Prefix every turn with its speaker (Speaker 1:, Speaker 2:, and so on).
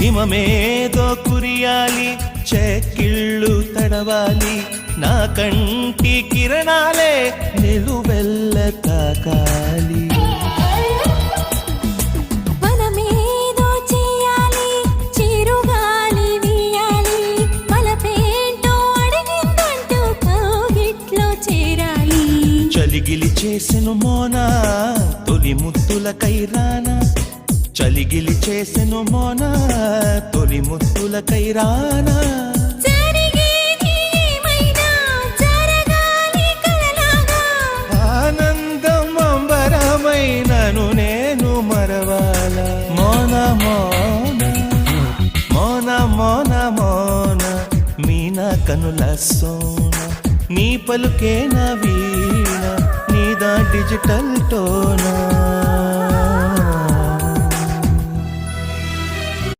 Speaker 1: హిమమేదో కురియాలి, చెక్కిళ్ళు తడవాలి, నా కంటి కిరణాలే నిలువెల్ల తాకాలి.
Speaker 2: మనమేదో చేయాలి, చిరుగాలి వీయాలి, మనపేంటో అడిగిందంటూ కౌగిట్లో చేరాలి.
Speaker 1: చలిగిలి చేసెను మోనా తొలి ముత్తుల కైరానా, చలిగిలి చేసెను మోనా తొలి ముత్తుల కైరానా. ఆనందం అంబరమైనను నేను మరవాల. మోన మోన మోన మోన మోన మీనా కనుల సోన, నీ పలుకే నా వీణ, నీదా డిజిటల్ టోనా.